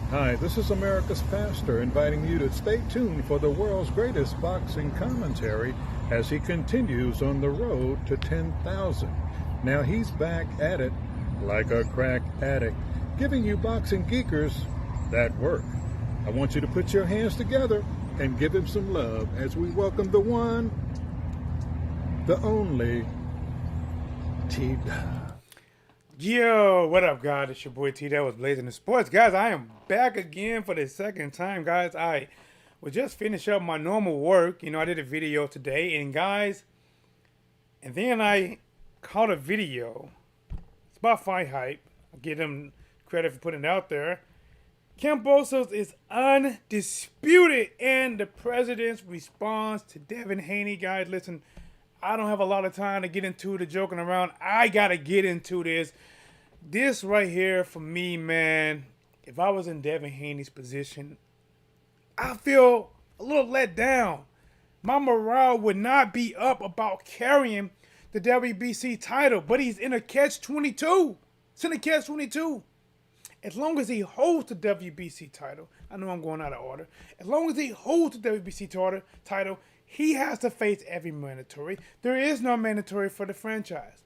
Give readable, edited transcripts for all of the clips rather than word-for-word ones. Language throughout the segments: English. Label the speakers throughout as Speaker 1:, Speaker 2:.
Speaker 1: Hi, this is America's Pastor inviting you to stay tuned for the world's greatest boxing commentary as he continues on the road to 10,000. Now he's back at it like a crack addict, giving you boxing geekers that work. I want you to put your hands together and give him some love as we welcome the one, the only, TDub.
Speaker 2: Yo, what up, guys? It's your boy TDub Whatsblazing the Sports. Guys, I am back again for the second time, guys. I will just finish up my normal work. You know, I did a video today, and guys, and then I caught a video. It's about Fight Hype. I'll give them credit for putting it out there. Kambosos is undisputed, and the president's response to Devin Haey. Guys, listen, I don't have a lot of time to get into the joking around. I got to get into this. This right here for me, man, if I was in Devin Haney's position, I feel a little let down. My morale would not be up about carrying the WBC title, but he's in a catch-22. It's in a catch-22. As long as he holds the WBC title, I know I'm going out of order. As long as he holds the WBC title, he has to face every mandatory. There is no mandatory for the franchise.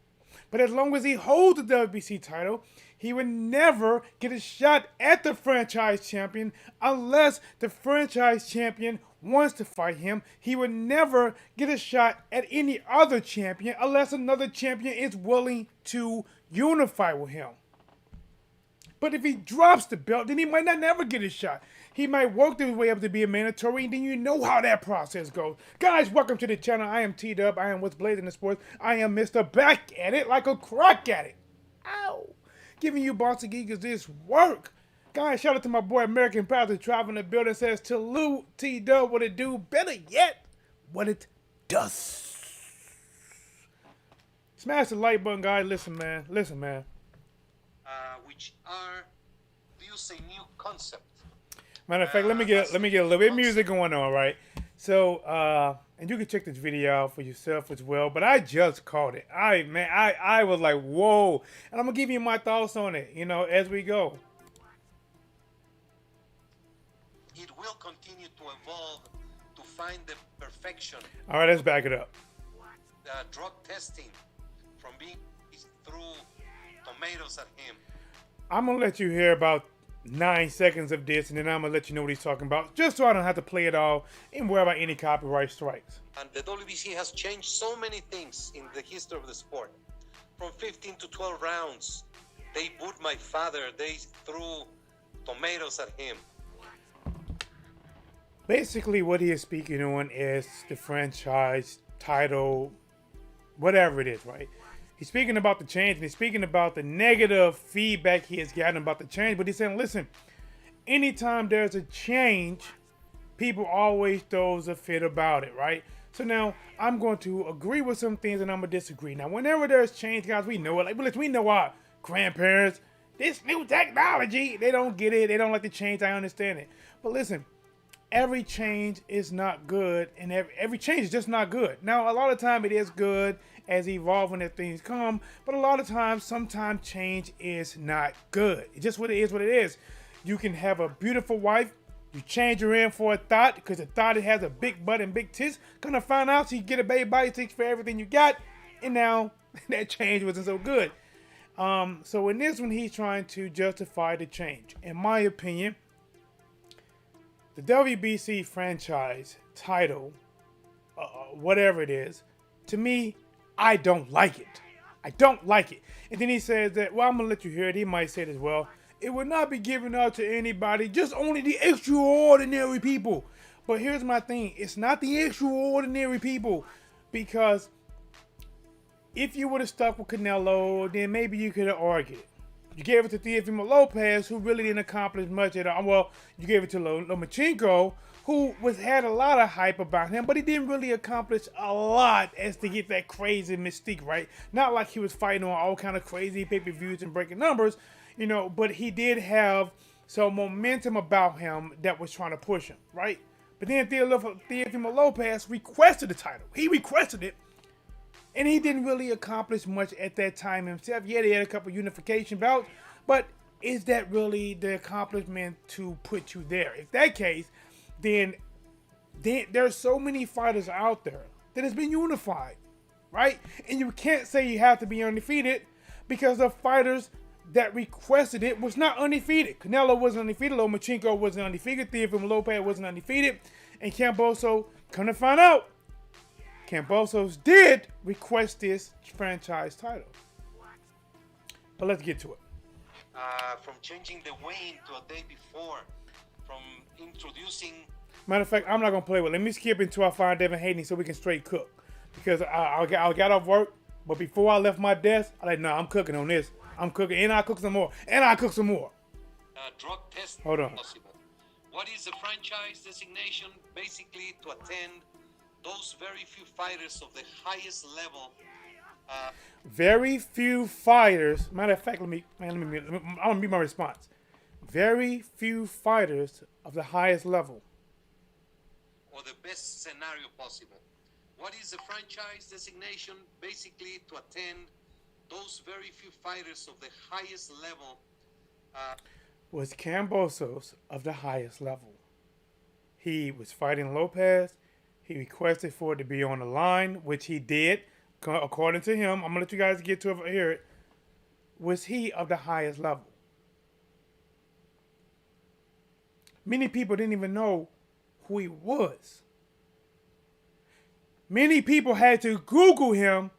Speaker 2: But as long as he holds the WBC title, he would never get a shot at the franchise champion unless the franchise champion wants to fight him. He would never get a shot at any other champion unless another champion is willing to unify with him. But if he drops the belt, then he might not never get a shot. He might work his way up to be a mandatory, and then you know how that process goes. Guys, welcome to the channel. I am TDub. I am Whatsblazing the Sports. I am Mr. Back at it like a crack at it. Ow. Giving you boxing geekers this work. Guys, shout out to my boy American Pastor traveling the building. Says, salute TDub, what it do. Better yet, what it does. Smash the like button, guys. Listen, man. Listen, man.
Speaker 3: Which are, do you say, new concept?
Speaker 2: Matter of fact, let me get a little bit of music going on, right? So, and you can check this video out for yourself as well. But I just caught it. I was like, whoa! And I'm gonna give you my thoughts on it, you know, as we go.
Speaker 3: It will continue to evolve to find the perfection.
Speaker 2: All right, let's back it up.
Speaker 3: Drug testing from being through tomatoes at him.
Speaker 2: I'm gonna let you hear about 9 seconds of this, and then I'm gonna let you know what he's talking about, just so I don't have to play it all and worry about any copyright strikes.
Speaker 3: And the WBC has changed so many things in the history of the sport. From 15 to 12 rounds, they booed my father. They threw tomatoes at him.
Speaker 2: Basically, what he is speaking on is the franchise title, whatever it is, right? He's speaking about the change, and he's speaking about the negative feedback he has gotten about the change. But he's saying, listen, anytime there's a change, people always throws a fit about it, right? So now I'm going to agree with some things, and I'm going to disagree. Now, whenever there's change, guys, we know it. Like, we know our grandparents, this new technology, they don't get it. They don't like the change. I understand it. But listen, every change is not good, and every change is just not good. Now, a lot of time it is good as evolving as things come, but a lot of times, sometimes change is not good. It's just what it is, what it is. You can have a beautiful wife, you change her in for a thought, because the thought it has a big butt and big tits, gonna find out so you get a baby body sticks for everything you got, and now that change wasn't so good. So in this one, he's trying to justify the change. In my opinion, the WBC franchise title whatever it is. To me, I don't like it. I don't like it. And then he says that, well, I'm going to let you hear it. He might say it as well. It would not be given out to anybody, just only the extraordinary people. But here's my thing. It's not the extraordinary people. Because if you would have stuck with Canelo, then maybe you could have argued it. You gave it to Teofimo Lopez, who really didn't accomplish much at all. Well, you gave it to Lomachenko, who had a lot of hype about him, but he didn't really accomplish a lot as to get that crazy mystique, right? Not like he was fighting on all kind of crazy pay-per-views and breaking numbers, you know, but he did have some momentum about him that was trying to push him, right? But then Teofimo Lopez requested the title. He requested it, and he didn't really accomplish much at that time himself. Yeah, they had a couple unification bouts, but is that really the accomplishment to put you there? If that case, then there's so many fighters out there that has been unified, right? And you can't say you have to be undefeated because the fighters that requested it was not undefeated. Canelo wasn't undefeated, Lomachenko wasn't undefeated, Teofimo Lopez wasn't undefeated, and Kambosos, come to find out, Kambosos did request this franchise title. But let's get to it.
Speaker 3: From changing the weigh-in to a day before, from introducing...
Speaker 2: Matter of fact, I'm not going to play with it. Let me skip until I find Devin Haey so we can straight cook. Because I got off work, but before I left my desk, I like, no, I'm cooking on this. I'm cooking, and I cook some more. And I cook some more.
Speaker 3: Drug test.
Speaker 2: Hold on.
Speaker 3: Possible. What is the franchise designation? Basically, to attend those very few fighters of the highest level.
Speaker 2: Very few fighters. Matter of fact, I'm gonna mute my response. Very few fighters of the highest level.
Speaker 3: Or the best scenario possible. What is the franchise designation? Basically, to attend those very few fighters of the highest level.
Speaker 2: Was Kambosos of the highest level. He was fighting Lopez. He requested for it to be on the line, which he did. According to him, I'm going to let you guys get to it here. Was he of the highest level? Many people didn't even know who he was. Many people had to Google him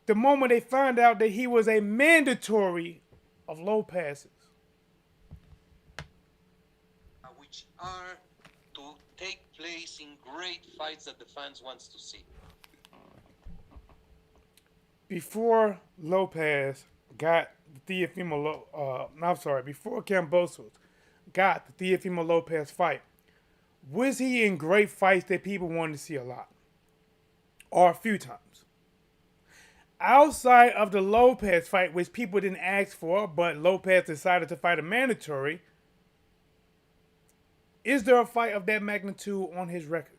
Speaker 2: the moment they found out that he was a mandatory of Lopez's.
Speaker 3: Which are to take place in great fights that the fans wants to see.
Speaker 2: Before Lopez got the before Kambosos got the Teofimo Lopez fight, was he in great fights that people wanted to see a lot? Or a few times? Outside of the Lopez fight, which people didn't ask for, but Lopez decided to fight a mandatory, is there a fight of that magnitude on his record?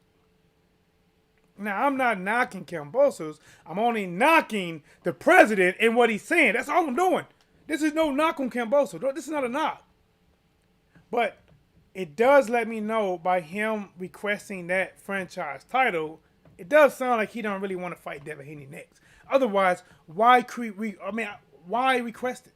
Speaker 2: Now, I'm not knocking Kambosos. I'm only knocking the president and what he's saying. That's all I'm doing. This is no knock on Kambosos. This is not a knock. But it does let me know by him requesting that franchise title, it does sound like he don't really want to fight Devin Haey next. Otherwise, why request it?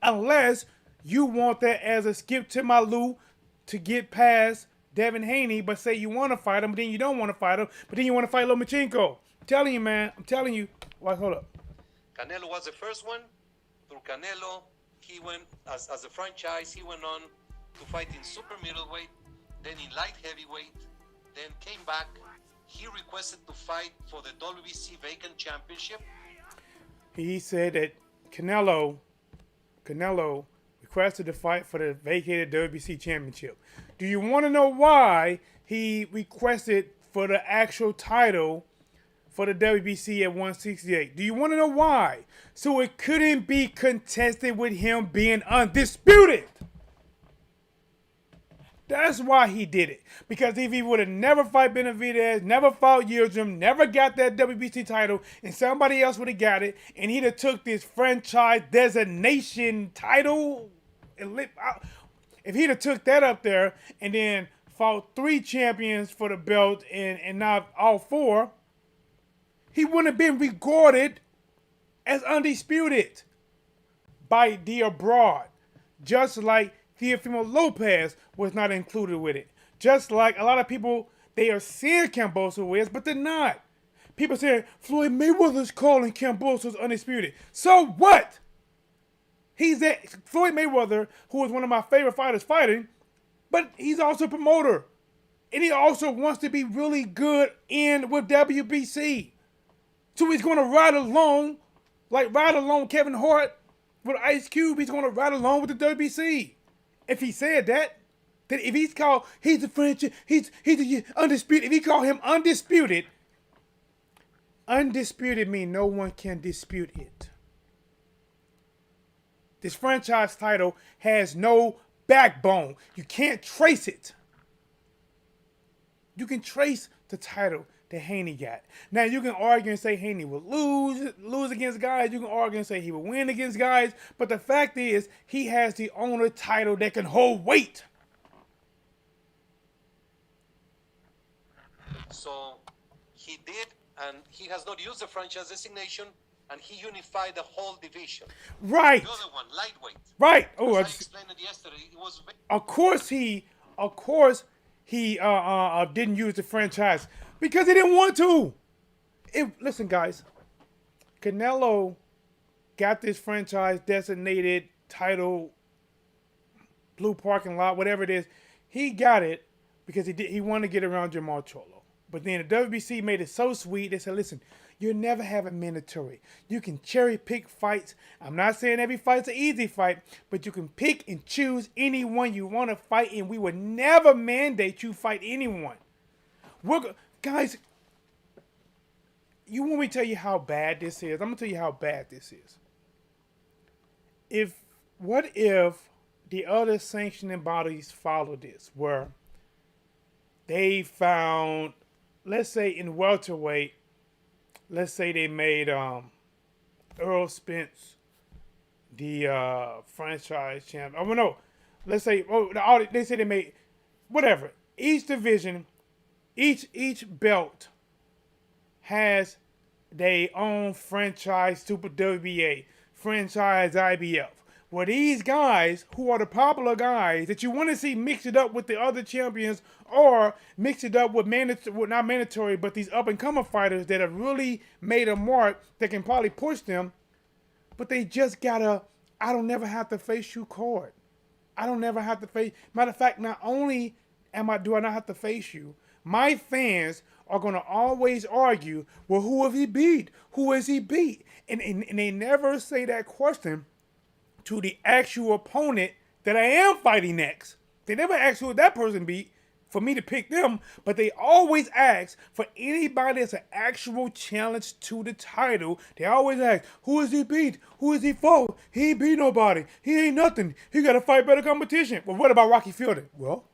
Speaker 2: Unless you want that as a skip to my Lou to get past Devin Haey, but say you want to fight him, but then you don't want to fight him, but then you want to fight Lomachenko. I'm telling you, man. I'm telling you. Well, hold up.
Speaker 3: Canelo was the first one. Through Canelo, he went, as a franchise, he went on to fight in super middleweight, then in light heavyweight, then came back. He requested to fight for the WBC vacant championship.
Speaker 2: He said that Canelo requested to fight for the vacated WBC championship. Do you want to know why he requested for the actual title for the WBC at 168? Do you want to know why? So it couldn't be contested with him being undisputed. That's why he did it. Because if he would have never fought Benavidez, never fought Yildirim, never got that WBC title, and somebody else would have got it, and he'd have took this franchise designation title, if he'd have took that up there and then fought 3 champions for the belt and not all 4, he wouldn't have been regarded as undisputed by the abroad. Just like Teofimo Lopez was not included with it. Just like a lot of people They are saying Kambosos is, but they're not. People saying Floyd Mayweather's calling Kambosos undisputed. So what? He's that Floyd Mayweather, who is one of my favorite fighters fighting, but he's also a promoter. And he also wants to be really good with WBC. So he's going to ride along, like ride along Kevin Hart with Ice Cube. He's going to ride along with the WBC. If he said that, then if he's called, he's the French, he's the undisputed. If he called him undisputed, undisputed means no one can dispute it. This franchise title has no backbone. You can't trace it. You can trace the title that Haney got. Now, you can argue and say Haney will lose against guys. You can argue and say he will win against guys. But the fact is, he has the only title that can hold weight.
Speaker 3: So he did, and he has not used the franchise designation, and he unified the whole division.
Speaker 2: Right.
Speaker 3: The other one, lightweight.
Speaker 2: Right. Oh,
Speaker 3: I explained it yesterday. It was.
Speaker 2: Of course he didn't use the franchise because he didn't want to. Listen, guys, Canelo got this franchise designated title, blue parking lot, whatever it is. He got it because he wanted to get around Jamal Cholo. But then the WBC made it so sweet. They said, listen, you'll never have a mandatory. You can cherry pick fights. I'm not saying every fight's an easy fight, but you can pick and choose anyone you want to fight, and we would never mandate you fight anyone. Guys, you want me to tell you how bad this is? I'm going to tell you how bad this is. What if the other sanctioning bodies follow this, where they found, let's say in welterweight, let's say they made Earl Spence the franchise champ. Oh no, let's say they say they made whatever. Each division, each belt has their own franchise Super WBA, franchise IBF. Well, these guys, who are the popular guys that you want to see mix it up with the other champions or mix it up with not mandatory, but these up-and-coming fighters that have really made a mark that can probably push them, but they just got I don't never have to face you card. I don't never have to face. Matter of fact, not only do I not have to face you, my fans are going to always argue, well, who have he beat? Who has he beat? And they never say that question to the actual opponent that I am fighting next. They never ask who that person beat for me to pick them, but they always ask for anybody that's an actual challenge to the title. They always ask, who is he beat? Who is he fought? He ain't beat nobody. He ain't nothing. He got to fight better competition. Well, what about Rocky Fielding? Well.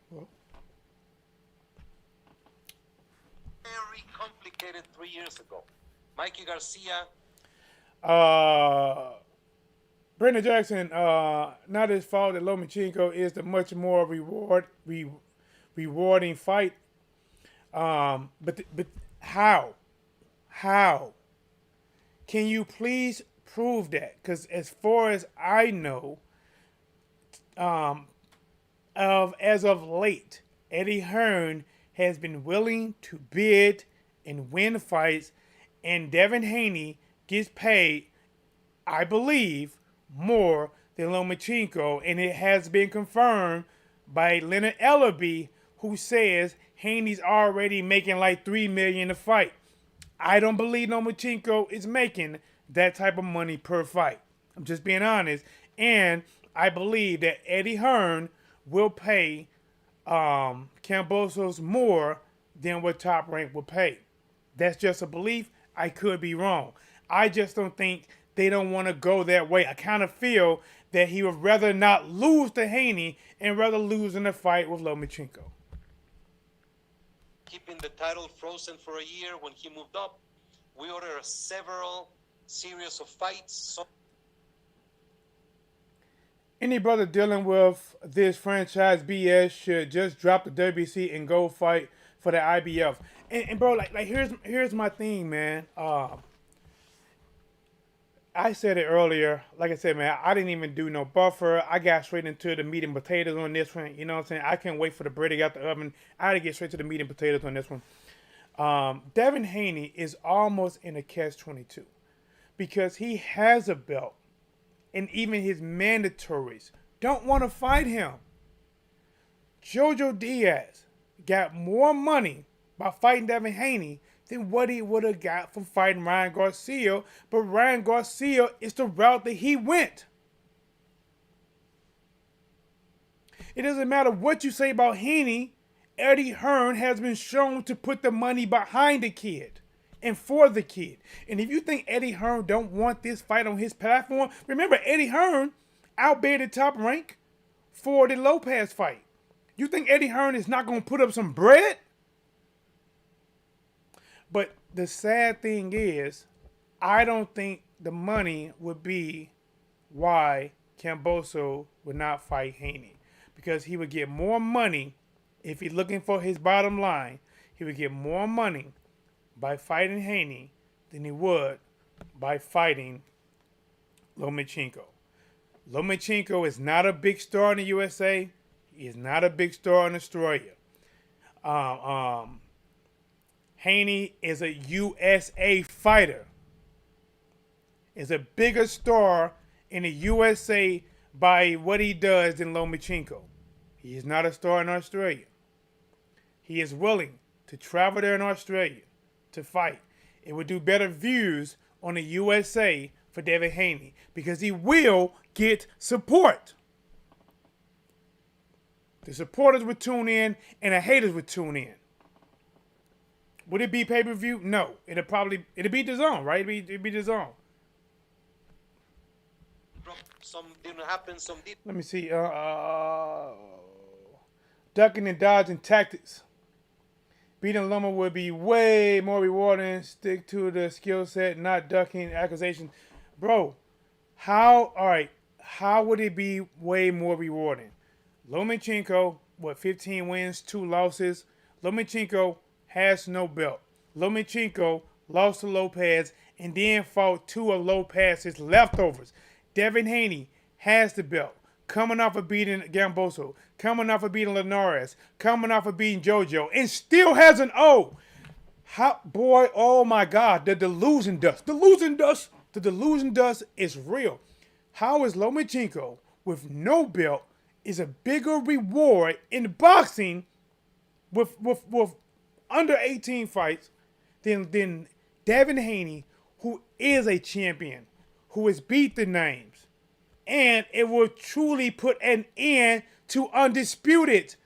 Speaker 3: Very complicated 3 years ago. Mikey Garcia.
Speaker 2: Brandon Jackson, not his fault that Lomachenko is the much more rewarding fight. But how? How? Can you please prove that? Because as far as I know, as of late, Eddie Hearn has been willing to bid and win fights, and Devin Haney gets paid, I believe, more than Lomachenko, and it has been confirmed by Leonard Ellerby, who says Haney's already making like $3 million a fight. I don't believe Lomachenko is making that type of money per fight. I'm just being honest, and I believe that Eddie Hearn will pay Kambosos more than what Top Rank will pay. That's just a belief. I could be wrong. I just don't think they don't want to go that way. I kind of feel that he would rather not lose to Haney and rather lose in a fight with Lomachenko.
Speaker 3: Keeping the title frozen for a year when he moved up. We ordered several series of fights. So
Speaker 2: any brother dealing with this franchise BS should just drop the WBC and go fight for the IBF. And bro, like here's my thing, man. I said it earlier. Like I said, man, I didn't even do no buffer. I got straight into the meat and potatoes on this one. You know what I'm saying? I can't wait for the bread to get out the oven. I had to get straight to the meat and potatoes on this one. Devin Haney is almost in a catch-22 because he has a belt, and even his mandatories don't want to fight him. Jojo Diaz got more money by fighting Devin Haney than what he would have got from fighting Ryan Garcia, but Ryan Garcia is the route that he went. It doesn't matter what you say about Haney, Eddie Hearn has been shown to put the money behind the kid and for the kid. And if you think Eddie Hearn don't want this fight on his platform, remember Eddie Hearn outbid the Top Rank for the Lopez fight. You think Eddie Hearn is not going to put up some bread? But the sad thing is, I don't think the money would be why Kambosos would not fight Haney. Because he would get more money if he's looking for his bottom line. He would get more money by fighting Haney than he would by fighting Lomachenko. Lomachenko is not a big star in the USA. He is not a big star in Australia. Haney is a USA fighter. Is a bigger star in the USA by what he does than Lomachenko. He is not a star in Australia. He is willing to travel there in Australia to fight. It would do better views on the USA for Devin Haney because he will get support. The supporters would tune in and the haters would tune in. Would it be pay-per-view? No. It'd be DAZN, right? It'd be DAZN.
Speaker 3: Some didn't happen, some did.
Speaker 2: Let me see. Ducking and dodging tactics. Beating Loma would be way more rewarding. Stick to the skill set, not ducking accusations. Bro, how would it be way more rewarding? Lomachenko, 15 wins, 2 losses. Lomachenko has no belt. Lomachenko lost to Lopez and then fought 2 of Lopez's leftovers. Devin Haney has the belt. Coming off of beating Kambosos. Coming off of beating Linares. Coming off of beating JoJo. And still has an O. Oh my God. The delusion dust. The delusion dust is real. How is Lomachenko with no belt is a bigger reward in boxing with under 18 fights than Devin Haney, who is a champion, who has beat the names. And it will truly put an end to Undisputed.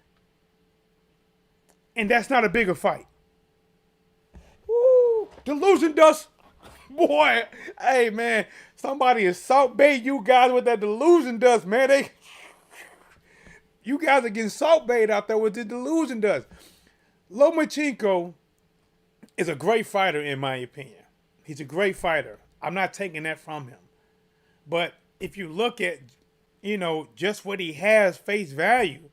Speaker 2: And that's not a bigger fight. Woo! Delusion dust. Boy, hey man, somebody is salt bait you guys with that delusion dust, man. You guys are getting salt bait out there with the delusion dust. Lomachenko is a great fighter, in my opinion. He's a great fighter. I'm not taking that from him. But if you look at, just what he has face value,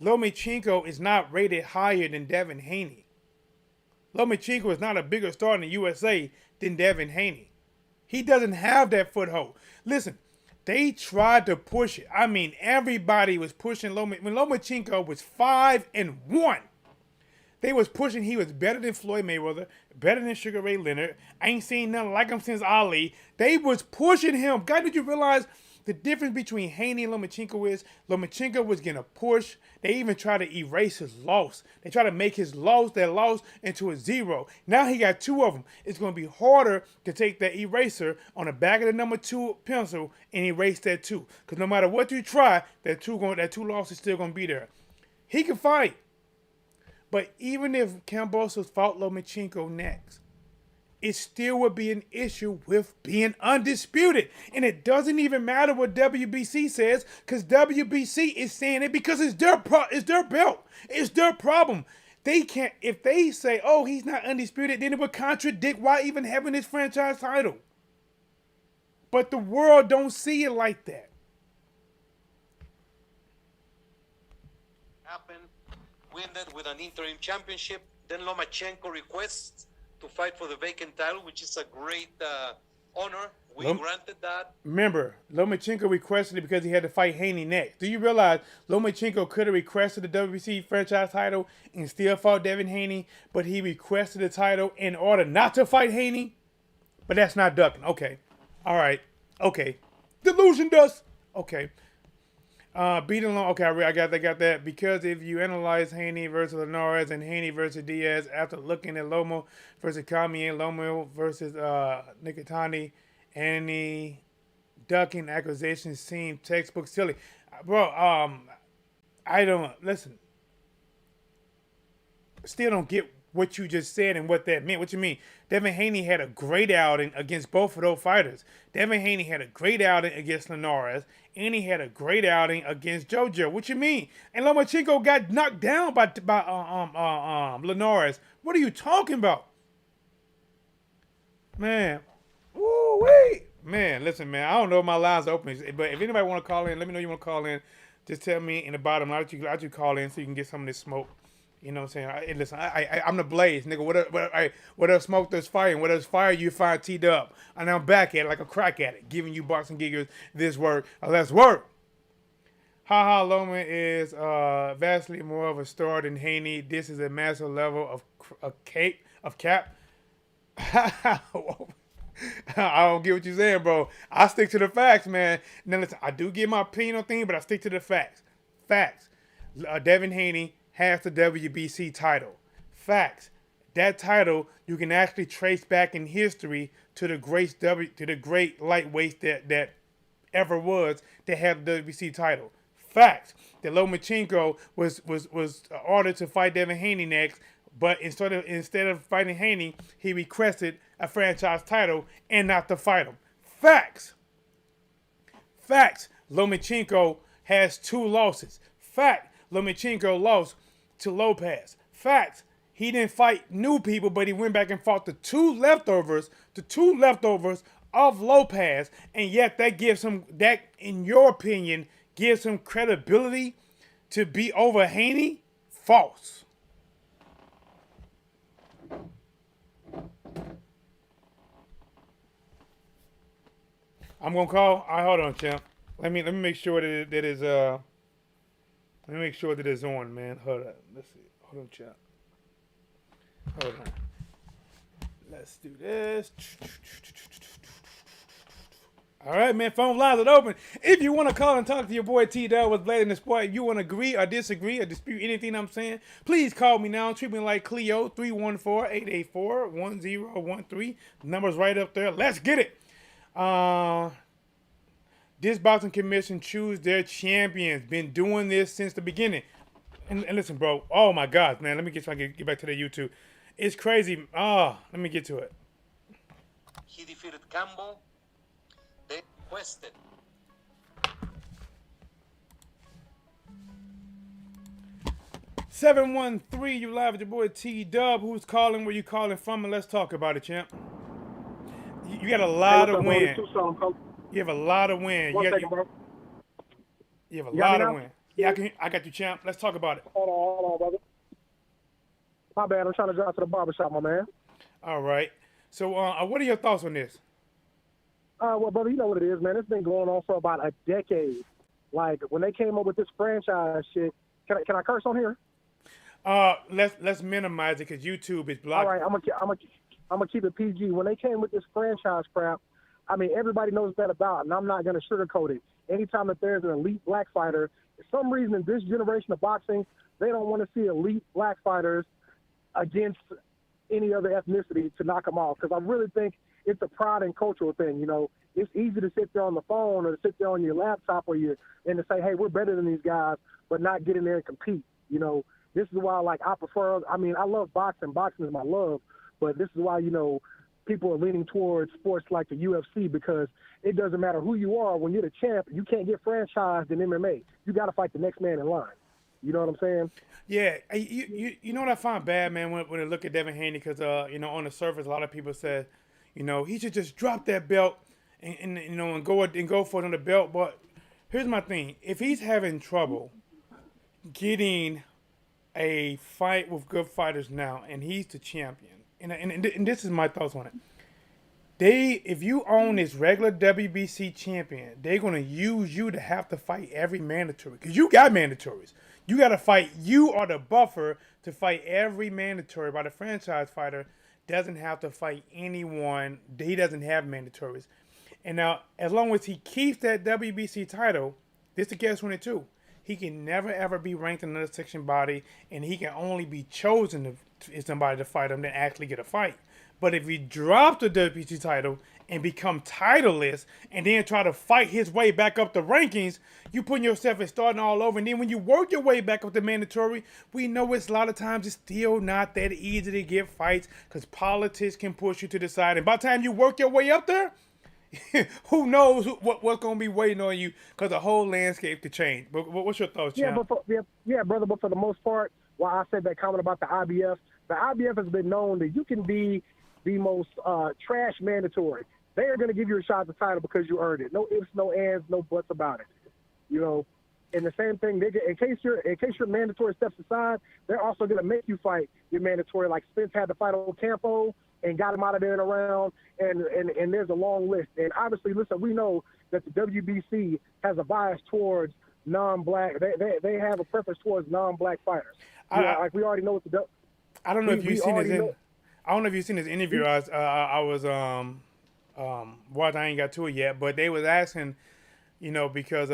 Speaker 2: Lomachenko is not rated higher than Devin Haney. Lomachenko is not a bigger star in the USA than Devin Haney. He doesn't have that foothold. Listen, they tried to push it. I mean, everybody was pushing Lomachenko. When Lomachenko was 5-1, they was pushing he was better than Floyd Mayweather, better than Sugar Ray Leonard. I ain't seen nothing like him since Ali. They was pushing him. God, did you realize the difference between Haney and Lomachenko is Lomachenko was getting a push. They even tried to erase his loss. They tried to make his loss, into a 0. Now he got 2 of them. It's going to be harder to take that eraser on the back of the number 2 pencil and erase that 2. Because no matter what you try, that 2 loss is still going to be there. He can fight. But even if Kambosos fought Lomachenko next, it still would be an issue with being undisputed. And it doesn't even matter what WBC says, because WBC is saying it because it's their belt. It's their problem. They can't, if they say, oh, he's not undisputed, then it would contradict why even having his franchise title. But the world don't see it like that.
Speaker 3: Happened. We ended with an interim championship. Then Lomachenko requests to fight for the vacant title, which is a great honor We granted that.
Speaker 2: Remember, Lomachenko requested it because he had to fight Haney next. Do you realize Lomachenko could have requested the WBC franchise title and still fought Devin Haney, but he requested the title in order not to fight Haney? But that's not ducking. Okay. All right. Okay. Delusion dust. Okay. Beating Loma. Okay, I got that. Because if you analyze Haney versus Linares and Haney versus Diaz after looking at Lomo versus Kami and Lomo versus Nikitani, any ducking accusations seem textbook silly. Bro, I don't listen. Still don't get what you just said and what that meant. What you mean? Devin Haney had a great outing against both of those fighters. Devin Haney had a great outing against Linares, and he had a great outing against JoJo. What you mean? And Lomachenko got knocked down by Linares. What are you talking about? Man. Woo wait. Man, listen, man. I don't know if my lines are open, but if anybody want to call in, let me know you want to call in. Just tell me in the bottom. I'll let you call in so you can get some of this smoke. You know what I'm saying? Listen, I'm the Blaze, nigga. What else smoke, there's fire. And what else fire, you find TDub. And I'm back at it like a crack addict, giving you boxing giggers this work or less work. Haha Loma is vastly more of a star than Haney. This is a massive level of cap. I don't get what you're saying, bro. I stick to the facts, man. Now listen, I do get my opinion on things, but I stick to the facts. Facts. Devin Haney has the WBC title. Facts. That title you can actually trace back in history to the great lightweights that ever was that had the WBC title. Facts. That Lomachenko was ordered to fight Devin Haney next, but instead of fighting Haney, he requested a franchise title and not to fight him. Facts. Facts. Lomachenko has 2 losses. Fact. Lomachenko lost to Lopez. Facts. He didn't fight new people, but he went back and fought the two leftovers of Lopez, and yet that gives him, that in your opinion, gives him credibility to be over Haney? False. I'm gonna call. All right, hold on, champ. Let me make sure that is Let me make sure that it's on, man. Hold on. Let's see. Hold on, champ. Hold on. Let's do this. All right, man. Phone lines are open. If you want to call and talk to your boy TDub with Blade in the Sport, you want to agree or disagree or dispute anything I'm saying, please call me now. Treat me like Cleo, 314-884-1013. Number's right up there. Let's get it. This boxing commission choose their champions. Been doing this since the beginning. And listen, bro. Oh, my God, man. Let me get back to the YouTube. It's crazy. Let me get to it.
Speaker 3: He defeated Campbell. They requested.
Speaker 2: "713, you live with your boy TDub. Who's calling? Where you calling from? And let's talk about it, champ. You got a lot of win. You have a lot of win. You have a lot of win. Yeah, I got you, champ. Let's talk about it.
Speaker 4: Hold on, brother. My bad. I'm trying to drive to the barbershop, my man.
Speaker 2: All right. So, what are your thoughts on this?
Speaker 4: Well, brother, you know what it is, man. It's been going on for about a decade. Like, when they came up with this franchise shit, can I curse on here?
Speaker 2: Let's minimize it because YouTube is blocked.
Speaker 4: All right, I'm gonna keep it PG. When they came with this franchise crap, I mean, everybody knows that about, and I'm not gonna sugarcoat it. Anytime that there's an elite black fighter, for some reason in this generation of boxing, they don't want to see elite black fighters against any other ethnicity to knock them off. Because I really think it's a pride and cultural thing. You know, it's easy to sit there on the phone or to sit there on your laptop and to say, hey, we're better than these guys, but not get in there and compete. You know, this is why, like, I love boxing. Boxing is my love. But this is why, you know, people are leaning towards sports like the UFC, because it doesn't matter who you are. When you're the champ, you can't get franchised in MMA. You got to fight the next man in line. You know what I'm saying?
Speaker 2: Yeah. You know what I find bad, man, when I look at Devin Haney, because, you know, on the surface, a lot of people said, you know, he should just drop that belt and you know, and go for another belt. But here's my thing. If he's having trouble getting a fight with good fighters now, and he's the champion, and this is my thoughts on it. if you own this regular WBC champion, they're gonna use you to have to fight every mandatory because you got mandatories. You got to fight. You are the buffer to fight every mandatory. But the franchise fighter doesn't have to fight anyone. He doesn't have mandatories. And now, as long as he keeps that WBC title, this is catch-22. He can never ever be ranked in another section body, and he can only be chosen if somebody to fight him than actually get a fight. But if he drops the WBC title and become titleless and then try to fight his way back up the rankings, you putting yourself at starting all over. And then when you work your way back up the mandatory, we know it's a lot of times it's still not that easy to get fights because politics can push you to the side. And by the time you work your way up there, who knows what's going to be waiting on you because the whole landscape could change. But what's your thoughts, Champ?
Speaker 4: Brother, but for the most part, while I said that comment about the IBF has been known that you can be the most trash mandatory. They are going to give you a shot at the title because you earned it. No ifs, no ands, no buts about it. You know, and the same thing, in case your mandatory steps aside, they're also going to make you fight your mandatory. Like Spence had to fight on Campo and got him out of there in a round, and there's a long list. And obviously, listen, we know that the WBC has a bias towards non-black. They have a preference towards non-black fighters. Like we already know what the.
Speaker 2: I don't know if you've seen his. I don't know if you've seen his interview. I was watching. I ain't got to it yet, but they was asking, you know, because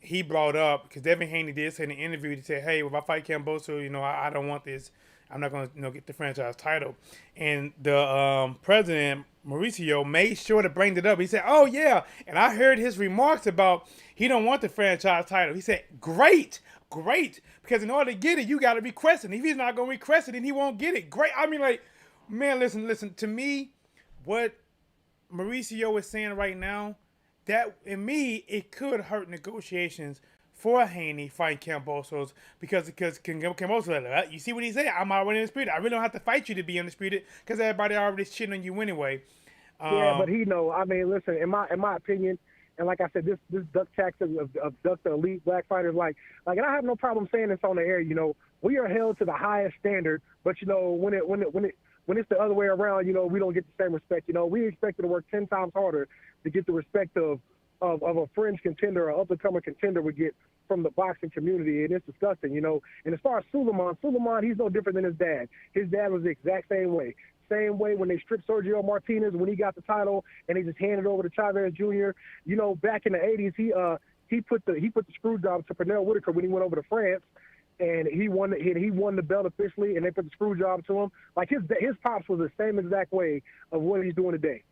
Speaker 2: he brought up because Devin Haey did say in the interview, he said, "Hey, if I fight Kambosos, you know, I don't want this. I'm not going to get the franchise title." And the president, Mauricio, made sure to bring it up. He said, "Oh, yeah." And I heard his remarks about he don't want the franchise title. He said, great. Because in order to get it, you got to request it. If he's not going to request it, then he won't get it. Great. I mean, like, man, listen. To me, what Mauricio is saying right now, that, in me, it could hurt negotiations for Haney fighting Kambosos because Kambosos, you see what he said? I'm already undisputed. I really don't have to fight you to be undisputed because everybody already shitting on you anyway.
Speaker 4: Yeah, but he know. I mean, listen. In my opinion, and like I said, this duck tactic of duck the elite black fighters, like, and I have no problem saying this on the air. You know, we are held to the highest standard, but you know, when it's the other way around, you know, we don't get the same respect. You know, we expected to work 10 times harder to get the respect of a fringe contender or up-and-coming contender would get from the boxing community, and it's disgusting, you know. And as far as Sulaiman, he's no different than his dad. His dad was the exact same way. Same way when they stripped Sergio Martinez when he got the title and they just handed over to Chavez Jr. You know, back in the 80s, he put the screw job to Pernell Whitaker when he went over to France, and he won the belt officially, and they put the screw job to him. Like his pops was the same exact way of what he's doing today.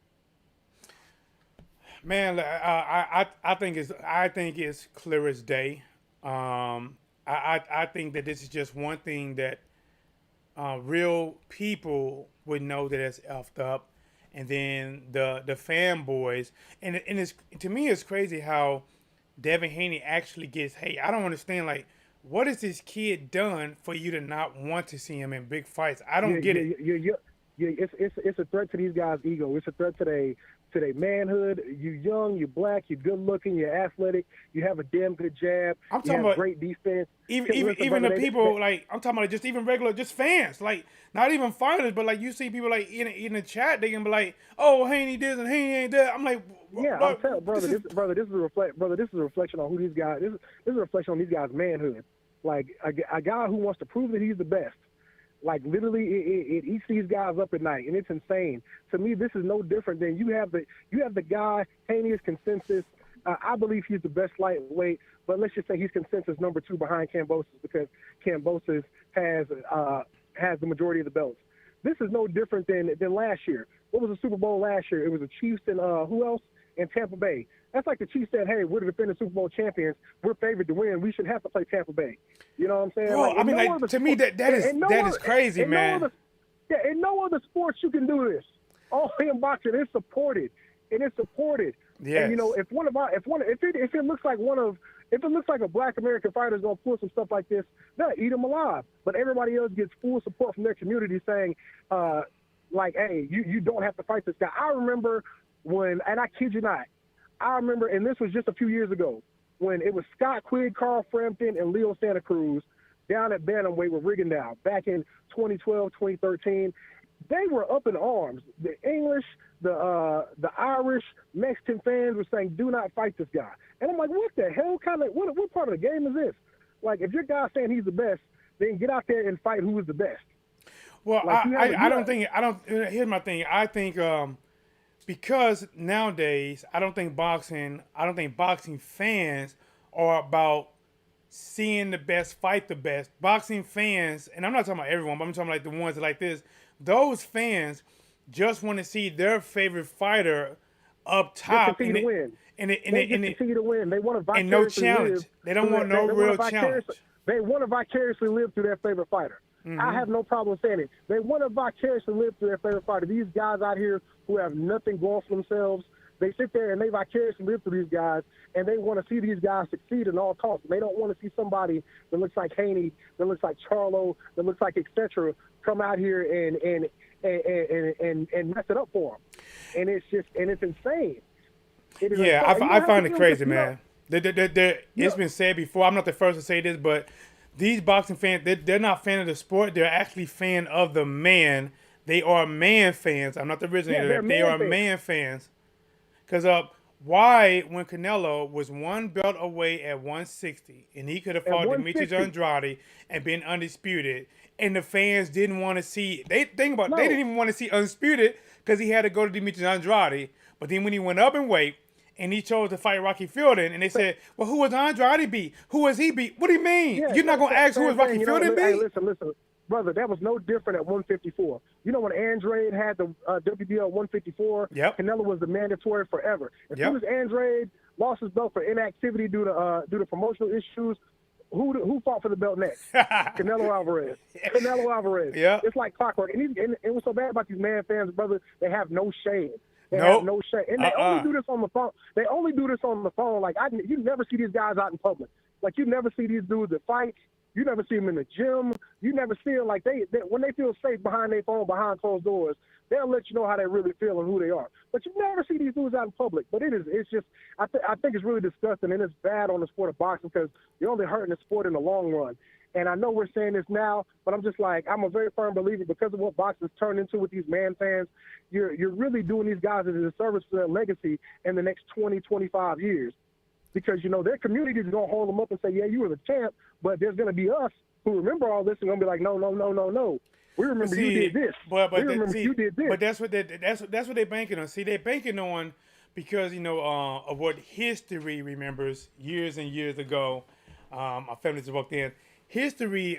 Speaker 2: Man, I think it's clear as day. I think that this is just one thing that real people would know that it's effed up, and then the fanboys, and it's, to me, it's crazy how Devin Haney actually gets hate. I don't understand, like, what has this kid done for you to not want to see him in big fights? I don't get it.
Speaker 4: It's a threat to these guys' ego. It's a threat to their manhood. You're young, you're black, you're good looking, you're athletic, you have a damn good jab.
Speaker 2: I'm talking about
Speaker 4: great defense.
Speaker 2: Even the people, like, I'm talking about just even regular, just fans, like, not even fighters, but like you see people like in the chat, they can be like, "Oh, Haney this and Haney ain't that." I'm like,
Speaker 4: yeah, I'm telling brother, this is a reflection on who these guys. This is a reflection on these guys' manhood. Like a guy who wants to prove that he's the best. Like, literally, it eats these guys up at night, and it's insane. To me, this is no different than you have the guy, Haney is consensus. I believe he's the best lightweight, but let's just say he's consensus number 2 behind Kambosos because Kambosos has the majority of the belts. This is no different than last year. What was the Super Bowl last year? It was the Chiefs and who else? And Tampa Bay. That's like the Chiefs said, "Hey, we're the defending Super Bowl champions. We're favored to win. We should have to play Tampa Bay." You know what I'm saying?
Speaker 2: Bro, like, I mean, like, to me, that is crazy, man.
Speaker 4: In no other sports you can do this. All in boxing, it's supported. Yes. And you know, if it looks like a black American fighter is gonna pull some stuff like this, they'll eat him alive. But everybody else gets full support from their community saying, like, "Hey, you don't have to fight this guy." I remember when, and I kid you not, and this was just a few years ago, when it was Scott Quigg, Carl Frampton, and Leo Santa Cruz down at Bantamweight with Rigondeaux back in 2012, 2013. They were up in arms. The English, the Irish, Mexican fans were saying, "Do not fight this guy." And I'm like, what the hell? What part of the game is this? Like, if your guy's saying he's the best, then get out there and fight who is the best.
Speaker 2: Well,
Speaker 4: Like,
Speaker 2: here's my thing. I think because nowadays I don't think boxing fans are about seeing the best fight the best. Boxing fans, and I'm not talking about everyone, but I'm talking like the ones like this. Those fans just want to see their favorite fighter up top
Speaker 4: and to win. They continue to win. They want to vicariously
Speaker 2: and no challenge.
Speaker 4: live.
Speaker 2: They don't want no real challenge.
Speaker 4: They want to vicariously live through their favorite fighter.
Speaker 2: Mm-hmm.
Speaker 4: I have no problem saying it. They want to vicariously live through their favorite fighter. These guys out here who have nothing going for themselves, they sit there and they vicariously live through these guys, and they want to see these guys succeed at all costs. They don't want to see somebody that looks like Haney, that looks like Charlo, that looks like etc. come out here and mess it up for them. And it's insane.
Speaker 2: I find it crazy, man. It's been said before. I'm not the first to say this, but these boxing fans, they're not fan of the sport. They're actually fan of the man. They are man fans. I'm not the originator. They are man fans. Because why, when Canelo was one belt away at 160, and he could have fought Demetrius Andrade and been undisputed, and the fans didn't want to see, they didn't even want to see undisputed because he had to go to Demetrius Andrade. But then when he went up in weight, and he chose to fight Rocky Fielding, and they said, well, who was Andrade beat? Who was he beat? What do you mean?
Speaker 4: Yeah,
Speaker 2: you're not going to ask who was Rocky Fielding beat?
Speaker 4: Hey, listen. Brother, that was no different at 154. You know when Andrade had the WBO 154,
Speaker 2: yep.
Speaker 4: Canelo was the mandatory forever. If it was Andrade, lost his belt for inactivity due to promotional issues, who fought for the belt next? Canelo Alvarez. Canelo Alvarez.
Speaker 2: Yeah.
Speaker 4: It's like clockwork. And it was so bad about these man fans, brother, they have no shame. They have no shame. And they only do this on the phone. They only do this on the phone. Like, you never see these guys out in public. Like, you never see these dudes that fight. You never see them in the gym. You never see them like they when they feel safe behind their phone, behind closed doors, they'll let you know how they really feel and who they are. But you never see these dudes out in public. But it's just, I think it's really disgusting, and it's bad on the sport of boxing because you're only hurting the sport in the long run. And I know we're saying this now, but I'm just like, I'm a very firm believer because of what boxing's turned into with these man fans, you're really doing these guys a disservice for their legacy in the next 20, 25 years. Because, you know, their community is going to hold them up and say, yeah, you were the champ, but there's going to be us who remember all this and going to be like, no. We remember you did this. You did this.
Speaker 2: But that's what they're banking on. See, they're banking on because, you know, of what history remembers years and years ago. Our families walked in. History,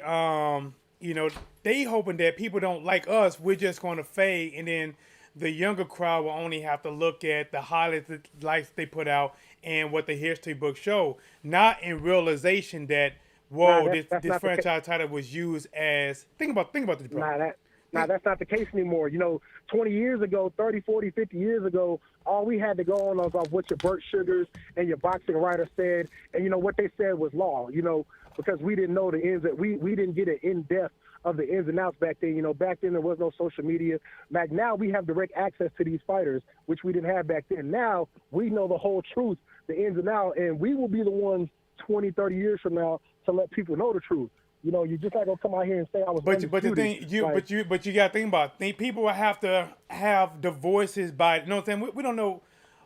Speaker 2: you know, they hoping that people don't like us. We're just going to fade, and then the younger crowd will only have to look at the highlights they put out and what the history books show, not in realization that this franchise title was used as. Think about this, bro.
Speaker 4: That's not the case anymore. You know, 20 years ago, 30, 40, 50 years ago, all we had to go on was off what your Burt Sugars and your boxing writer said, and you know what they said was law. You know, because we didn't know the ins that we didn't get an in-depth of the ins and outs back then. You know, back then there was no social media. Back now we have direct access to these fighters, which we didn't have back then. Now we know the whole truth, the ins and outs, and we will be the ones 20, 30 years from now to let people know the truth. You know, you're just not gonna come out here and say I was.
Speaker 2: But the thing, you got to think about it. People will have to have the voices by. You know what I'm saying? We don't know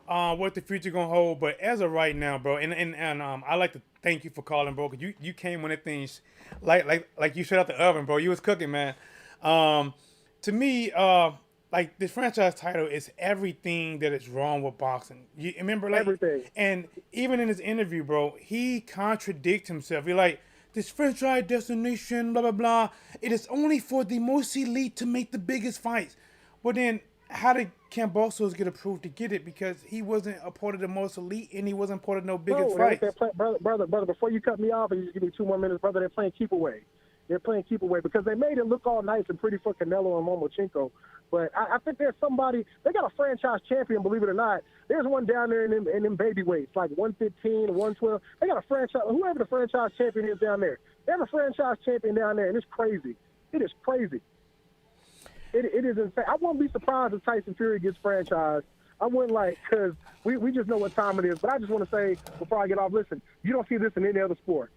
Speaker 2: what the future gonna hold, but as of right now, bro, and I like to thank you for calling, bro, because you came when the things like you shut out the oven, bro. You was cooking, man. To me, like this franchise title is everything that is wrong with boxing. You remember, like
Speaker 4: everything.
Speaker 2: And even in his interview, bro, he contradicts himself. He's like, this franchise destination, blah blah blah. It is only for the most elite to make the biggest fights. Well, then how did Kambosos get approved to get it? Because he wasn't a part of the most elite, and he wasn't part of no biggest fights.
Speaker 4: Brother, before you cut me off and you just give me 2 more minutes, brother, they're playing keep away. They're playing keep away because they made it look all nice and pretty for Canelo and Lomachenko. But I think there's somebody, they got a franchise champion, believe it or not. There's one down there in them baby weights, like 115, 112. They got a franchise, whoever the franchise champion is down there. They have a franchise champion down there, and it's crazy. It is crazy. It is insane. I wouldn't be surprised if Tyson Fury gets franchised. I wouldn't because we just know what time it is. But I just want to say, before I get off, listen, you don't see this in any other sport.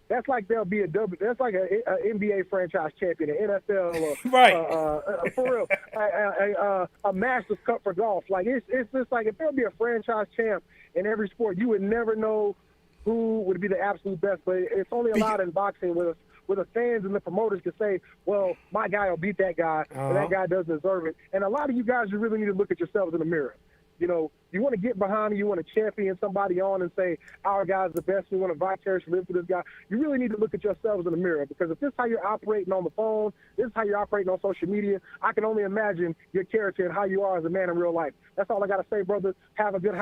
Speaker 4: That's like there'll be that's like a NBA franchise champion, an NFL,
Speaker 2: right?
Speaker 4: For real, a Masters Cup for golf. Like it's just like if there'll be a franchise champ in every sport, you would never know who would be the absolute best. But it's only allowed in boxing where the fans and the promoters can say, well, my guy will beat that guy, and that guy doesn't deserve it. And a lot of you guys, you really need to look at yourselves in the mirror. You know, you want to get behind him, you want to champion somebody on and say, our guy's the best, we want to vicariously live for this guy. You really need to look at yourselves in the mirror, because if this is how you're operating on the phone, this is how you're operating on social media, I can only imagine your character and how you are as a man in real life. That's all I got to say, brother. Have a good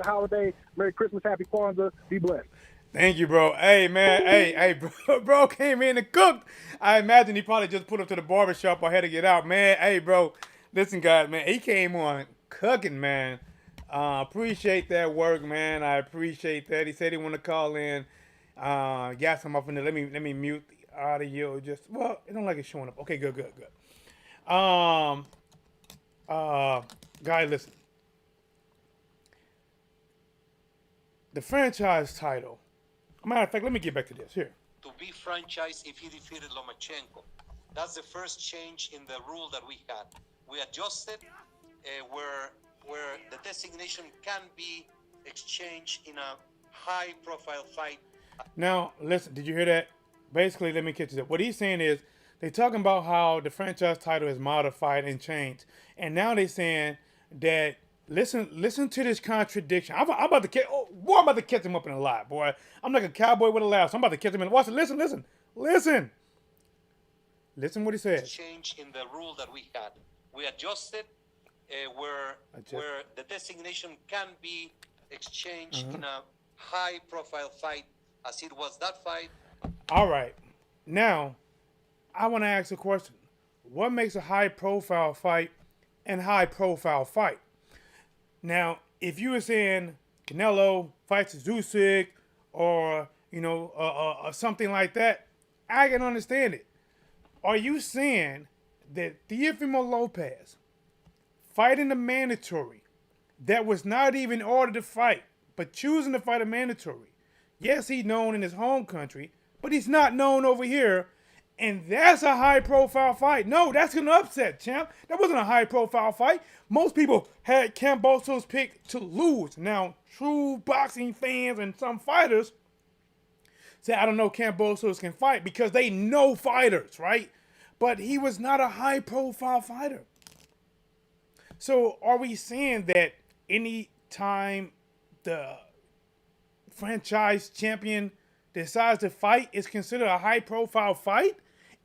Speaker 4: holiday. Merry Christmas, Happy Kwanzaa. Be blessed.
Speaker 2: Thank you, bro. Hey, man. Hey, bro came in and cooked. I imagine he probably just put up to the barbershop or had to get out, man. Hey, bro. Listen, guys, man. He came on cooking, man. Appreciate that work, man. I appreciate that. He said he want to call in. Got some up in there. Let me mute the audio. It don't like it showing up. Okay, good. Guy, listen. The franchise title. Matter of fact, let me get back to this here.
Speaker 3: To be franchised if he defeated Lomachenko. That's the first change in the rule that we had. We adjusted where the designation can be exchanged in a high-profile fight.
Speaker 2: Now, listen, did you hear that? Basically, let me catch this up. What he's saying is they're talking about how the franchise title is modified and changed. And now they're saying that, listen to this contradiction. I'm about to catch him up in a lie, boy. I'm like a cowboy with a laugh. So I'm about to catch him in. Watch it. Listen. Listen what he says.
Speaker 3: Change in the rule that we had. We adjusted where the designation can be exchanged in a high-profile fight, as it was that fight.
Speaker 2: All right. Now, I want to ask a question. What makes a high-profile fight and high-profile fight? Now, if you were saying Canelo fights Usyk or, something like that, I can understand it. Are you saying that Teofimo Lopez fighting a mandatory that was not even ordered to fight, but choosing to fight a mandatory? Yes, he's known in his home country, but he's not known over here. And that's a high-profile fight. No, that's an upset, champ. That wasn't a high-profile fight. Most people had Kambosos picked to lose. Now, true boxing fans and some fighters say, I don't know, Kambosos can fight because they know fighters, right? But he was not a high-profile fighter. So are we saying that any time the franchise champion decides to fight is considered a high-profile fight?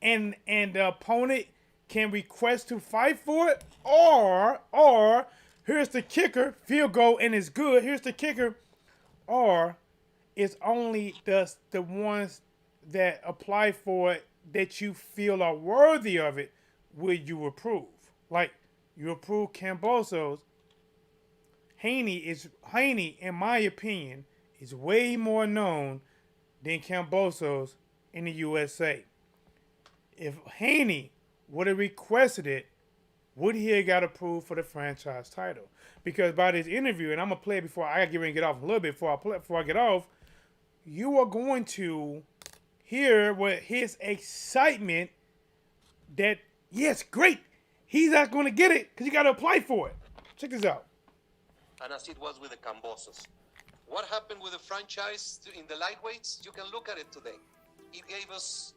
Speaker 2: And the opponent can request to fight for it, or here's the kicker, field goal and it's good. Here's the kicker, or it's only the ones that apply for it that you feel are worthy of it will you approve. Like you approve Kambosos. Haney, in my opinion, is way more known than Kambosos in the USA. If Haney would have requested it, would he have got approved for the franchise title? Because by this interview, and I'm going to play it before I get ready to get off a little bit before I get off, you are going to hear what his excitement that, yes, great, he's not going to get it because he got to apply for it. Check this out.
Speaker 3: And as it was with the Kambosos. What happened with the franchise in the lightweights? You can look at it today. It gave us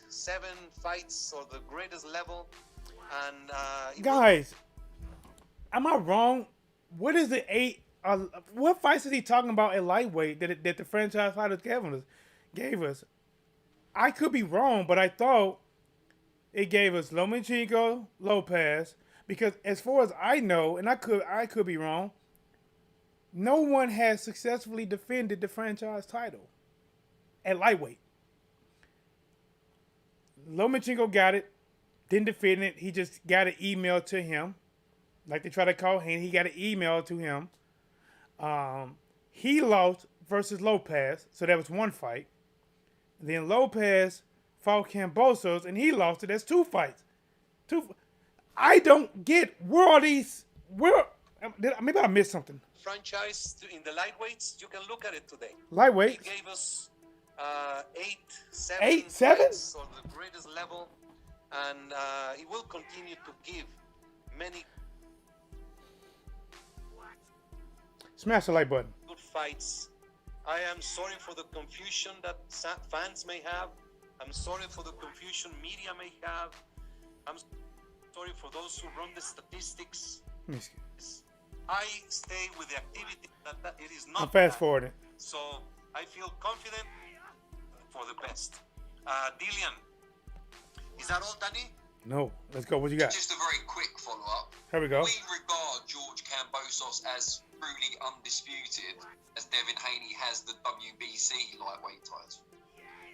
Speaker 3: 8-7 fights or the greatest level, and
Speaker 2: guys, am I wrong? What is the 8? What fights is he talking about at lightweight that the franchise fighters gave us? I could be wrong, but I thought it gave us Lomachenko, Lopez, because as far as I know, and I could be wrong, no one has successfully defended the franchise title at lightweight. Lomachenko got it, didn't defend it. He just got an email to him. Like they try to call him, he got an email to him. He lost versus Lopez, so that was one fight. Then Lopez fought Kambosos, and he lost it. That's 2 fights. I don't get where are these? Maybe I missed something.
Speaker 3: Franchise in the lightweights, you can look at it today.
Speaker 2: Lightweight.
Speaker 3: It gave us 8, 7
Speaker 2: 8, 7?
Speaker 3: fights on the greatest level, and he will continue to give many
Speaker 2: Smash the like button.
Speaker 3: good fights. I am sorry for the confusion that fans may have. I'm sorry for the confusion media may have. I'm sorry for those who run the statistics.
Speaker 2: Let me see.
Speaker 3: I stay with the activity that it is not.
Speaker 2: I'm fast
Speaker 3: bad.
Speaker 2: forwarding.
Speaker 3: So I feel confident for the best. Dillian, is that all, Danny?
Speaker 2: No. Let's go. What you got?
Speaker 5: Just a very quick follow-up.
Speaker 2: Here we go.
Speaker 5: We regard George Kambosos as truly undisputed, as Devin Haney has the WBC lightweight title.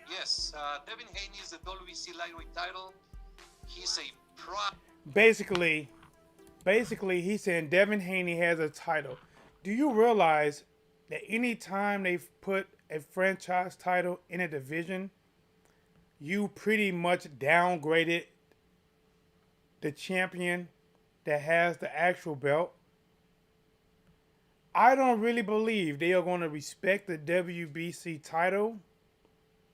Speaker 3: Yes, Devin Haney is the WBC lightweight title. He's a pro.
Speaker 2: Basically, he's saying Devin Haney has a title. Do you realize that any time they've put a franchise title in a division, you pretty much downgraded the champion that has the actual belt? I don't really believe they are going to respect the WBC title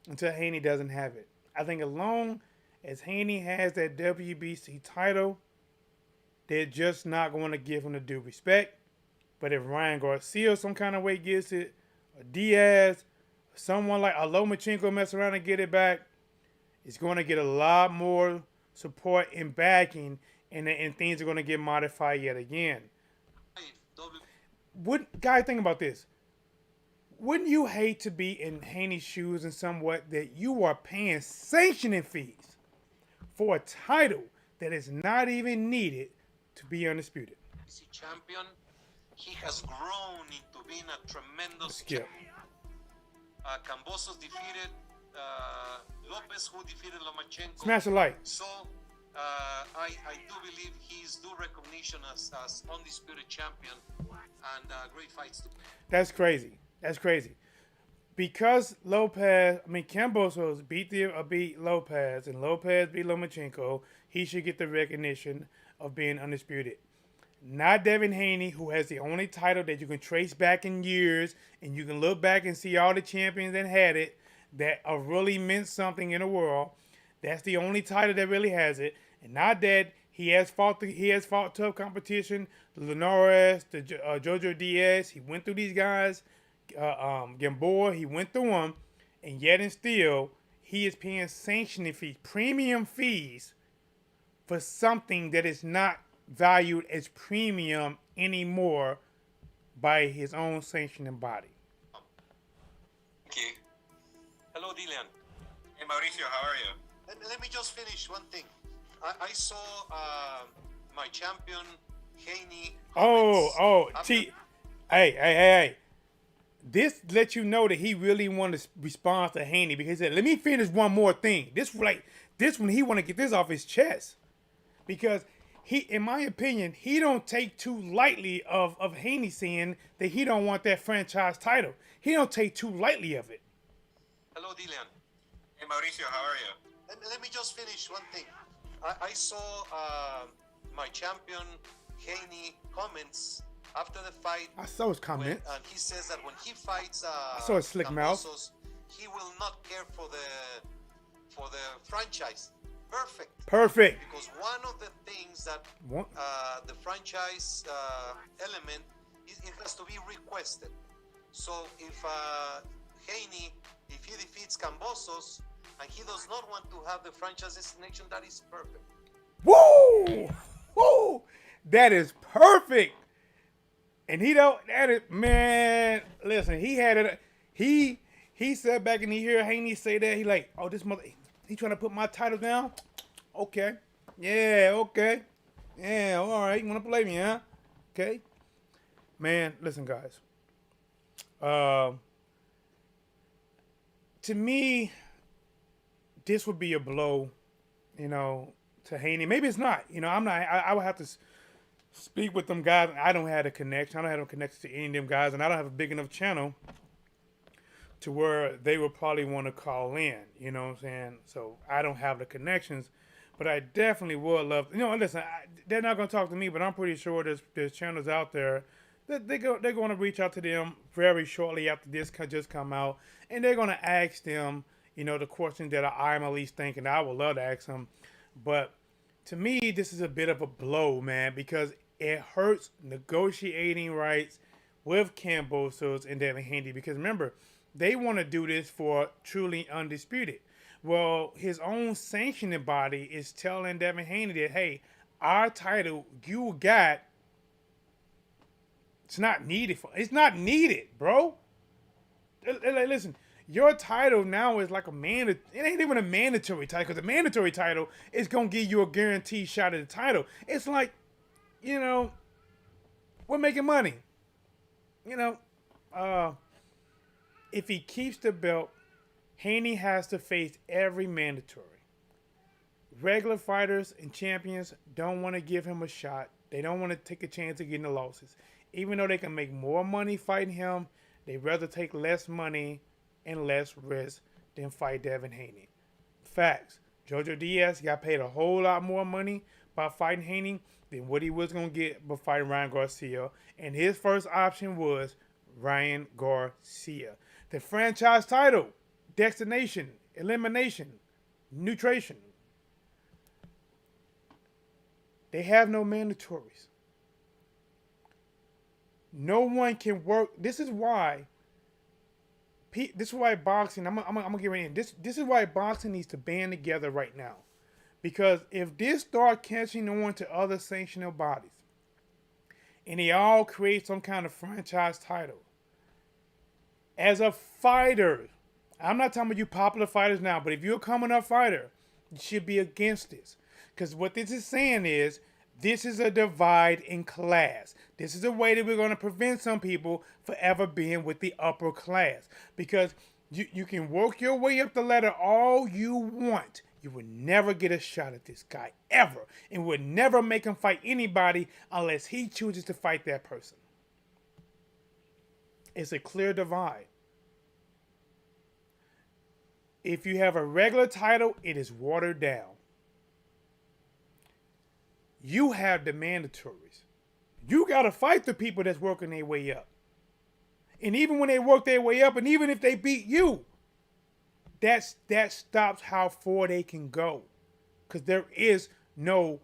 Speaker 2: until Haney doesn't have it. I think as long as Haney has that WBC title, they're just not going to give him the due respect. But if Ryan Garcia some kind of way gets it, or Diaz, someone like Lomachenko mess around and get it back, it's going to get a lot more support and backing, and things are going to get modified yet again. Guys, think about this. Wouldn't you hate to be in Haney's shoes in somewhat that you are paying sanctioning fees for a title that is not even needed to be undisputed?
Speaker 3: Champion. He has grown into being a tremendous
Speaker 2: Skip.
Speaker 3: Kambosos defeated Lopez, who defeated Lomachenko.
Speaker 2: Smash the like.
Speaker 3: So I do believe he's due recognition as undisputed champion, and great fights.
Speaker 2: That's crazy. That's crazy. Because Kambosos beat Lopez, and Lopez beat Lomachenko, he should get the recognition of being undisputed. Not Devin Haney, who has the only title that you can trace back in years, and you can look back and see all the champions that had it that really meant something in the world. That's the only title that really has it. And not that he has fought tough competition, the Linares, the Jojo Diaz. He went through these guys. Gamboa, he went through them, and yet and still, he is paying sanctioning fees, premium fees, for something that is not valued as premium anymore by his own sanctioning body.
Speaker 5: Thank you.
Speaker 3: Hello, Dillian.
Speaker 5: Hey, Mauricio, how are you?
Speaker 3: Let me just finish one thing. I saw my champion, Haney.
Speaker 2: Hey. This lets you know that he really wanted to respond to Haney, because he said, let me finish one more thing. This one, he want to get this off his chest. Because he, in my opinion, he don't take too lightly of Haney saying that he don't want that franchise title. He don't take too lightly of it.
Speaker 3: Hello, Dillian.
Speaker 5: Hey, Mauricio, how are you?
Speaker 3: Let me just finish one thing. I saw my champion, Haney, comments after the fight.
Speaker 2: I saw his comment.
Speaker 3: And he says that when he fights
Speaker 2: I saw his slick mouth.
Speaker 3: he will not care for the franchise.
Speaker 2: Perfect.
Speaker 3: Because one of the things that the franchise element, it has to be requested. So if Haney, if he defeats Kambosos and he does not want to have the franchise designation, that is perfect.
Speaker 2: Woo! That is perfect. And he don't. That is, man. Listen, he had it. He sat back and he heard Haney say that. He like, oh, this mother. He trying to put my title down. Okay. Yeah. Okay. Yeah. All right. You want to play me, huh? Okay. Man, listen, guys. To me, this would be a blow, to Haney. Maybe it's not. I'm not. I would have to speak with them guys. I don't have a connection. I don't have no connection to any of them guys, and I don't have a big enough channel to where they would probably want to call in. You know what I'm saying? So I don't have the connections, but I definitely would love. Listen, they're not going to talk to me, but I'm pretty sure there's channels out there they're going to reach out to them very shortly after this just come out, and they're going to ask them, the questions that I'm at least thinking I would love to ask them. But to me, this is a bit of a blow, man, because it hurts negotiating rights with Kambosos and Devin Haey. Because remember, they want to do this for Truly Undisputed. Well, his own sanctioning body is telling Devin Haey that, hey, our title you got, it's not needed. It's not needed, bro. Listen, your title now is like it ain't even a mandatory title, because the mandatory title is going to give you a guaranteed shot at the title. It's like, we're making money. If he keeps the belt, Haney has to face every mandatory. Regular fighters and champions don't want to give him a shot. They don't want to take a chance of getting the losses. Even though they can make more money fighting him, they'd rather take less money and less risk than fight Devin Haney. Facts. Jojo Diaz got paid a whole lot more money by fighting Haney than what he was going to get by fighting Ryan Garcia. And his first option was Ryan Garcia. The franchise title, destination, elimination, nutrition. They have no mandatories. No one can work. This is why boxing, I'm gonna get right in. This is why boxing needs to band together right now. Because if this start catching on to other sanctional bodies, and they all create some kind of franchise title, as a fighter, I'm not talking about you popular fighters now, but if you're a coming up fighter, you should be against this. Because what this is saying is, this is a divide in class. This is a way that we're going to prevent some people forever being with the upper class. Because you can work your way up the ladder all you want. You would never get a shot at this guy, ever. And would never make him fight anybody unless he chooses to fight that person. It's a clear divide. If you have a regular title, it is watered down. You have the mandatories. You got to fight the people that's working their way up. And even when they work their way up, and even if they beat you, that stops how far they can go. Because there is no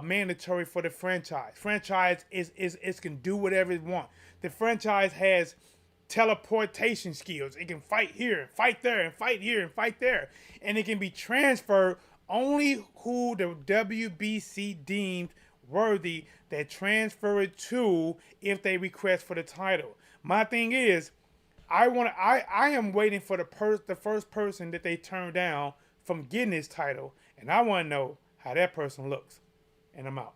Speaker 2: mandatory for the franchise. Franchise is can do whatever it wants. The franchise has teleportation skills. It can fight here, and fight there, and fight here, and fight there. And it can be transferred only who the WBC deemed worthy that transfer it to if they request for the title. My thing is, I am waiting for the first person that they turn down from getting this title, and I want to know how that person looks. And I'm out.